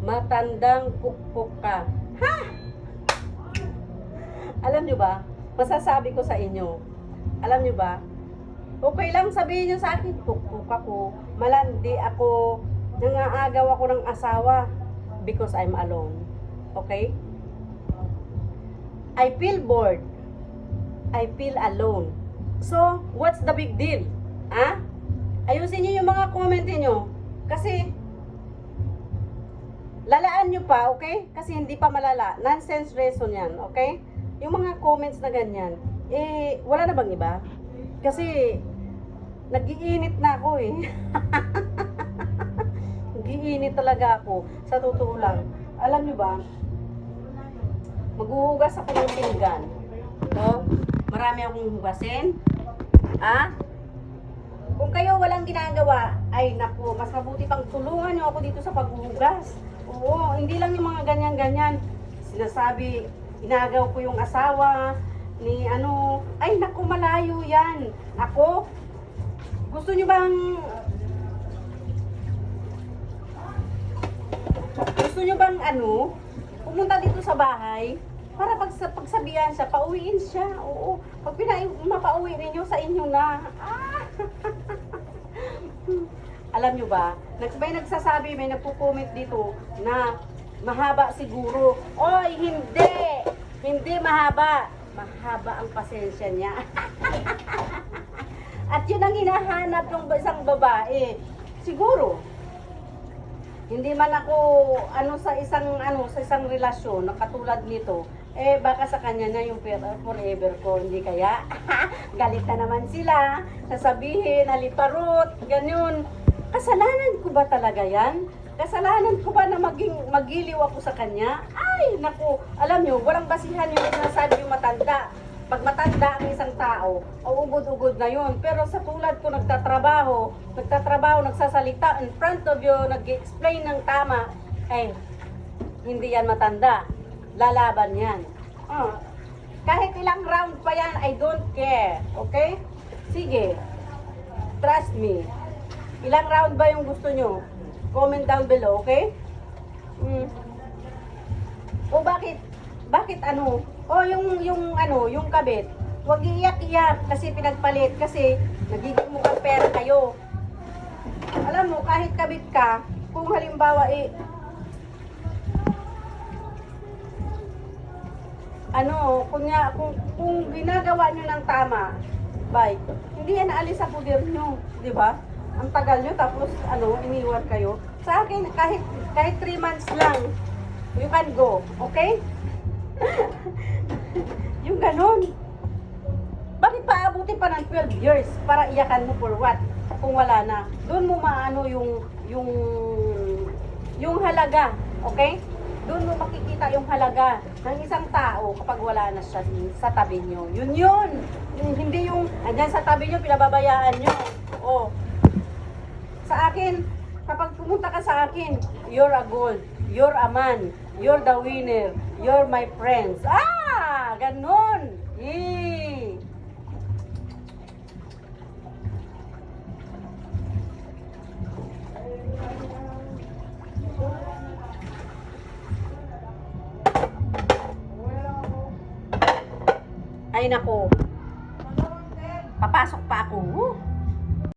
Matandang pukpok ka. Ha? Alam nyo ba? Masasabi ko sa inyo. Alam nyo ba? Okay lang sabihin nyo sa akin, pukpok ako, malandi ako, nangaagaw ako ng asawa because I'm alone. Okay? I feel bored. I feel alone. So, what's the big deal? Ha? Ayusin nyo yung mga comment nyo. Kasi, lalaan nyo pa, okay? Kasi hindi pa malala. Nonsense reason yan, okay? Yung mga comments na ganyan, wala na bang iba? Kasi, nag-iinit na ako eh. Nag-iinit talaga ako. Sa totoo lang. Alam nyo ba, maghuhugas ako ng pinggan. No? Marami akong hugasin. Kung kayo walang ginagawa, ay naku, mas mabuti pang tulungan nyo ako dito sa paghuhugas. Oo, hindi lang yung mga ganyan-ganyan. Sinasabi, inagaw ko yung asawa, ni ano, ay naku, malayo yan. Ako, gusto nyo bang pumunta dito sa bahay, para pagsabihan siya, pauwiin siya. Oo, pag mapauwi ninyo sa inyo na. Alam nyo ba, may nagsasabi, may nagpo-comment dito na mahaba siguro. Oy, hindi mahaba. Mahaba ang pasensya niya. At yun ang hinahanap ng isang babae. Siguro, hindi man ako sa isang relasyon na katulad nito, baka sa kanya na yung forever ko, hindi kaya? Galit na naman sila, sasabihin, haliparot, ganyan. Kasalanan ko ba talaga yan? Kasalanan ko ba na magiliw ako sa kanya? Ay, naku, alam nyo, walang basihan yung sinasabi yung matanda. Pag matanda ang isang tao, ugod-ugod na yun. Pero sa tulad ko nagtatrabaho, nagsasalita in front of you, nag-explain ng tama, hindi yan matanda. Lalaban yan. Kahit ilang round pa yan, I don't care. Okay? Sige. Trust me. Ilang round ba yung gusto nyo? Comment down below, okay? O bakit yung kabit, huwag iiyak-iyak kasi pinagpalit, kasi nagiging mukhang pera kayo. Alam mo, kahit kabit ka, kung halimbawa kung ginagawa nyo ng tama, hindi yan naalis sa puder nyo, di ba? Ang tagal nyo, tapos iniwan kayo. Sa akin, kahit 3 months lang, you can go, okay? Yung ganon. Bakit pa abutin pa ng 12 years para iyakan mo for what? Kung wala na. Doon mo maano yung halaga, okay? Doon mo makikita yung halaga ng isang tao kapag wala na siya sa tabi nyo. Yun. Hindi yung andyan sa tabi nyo, pinababayaan nyo. Sa akin, kapag pumunta ka sa akin, you're a gold, you're a man, you're the winner, you're my friends. Ganon. Ay nako. Papasok pa ako.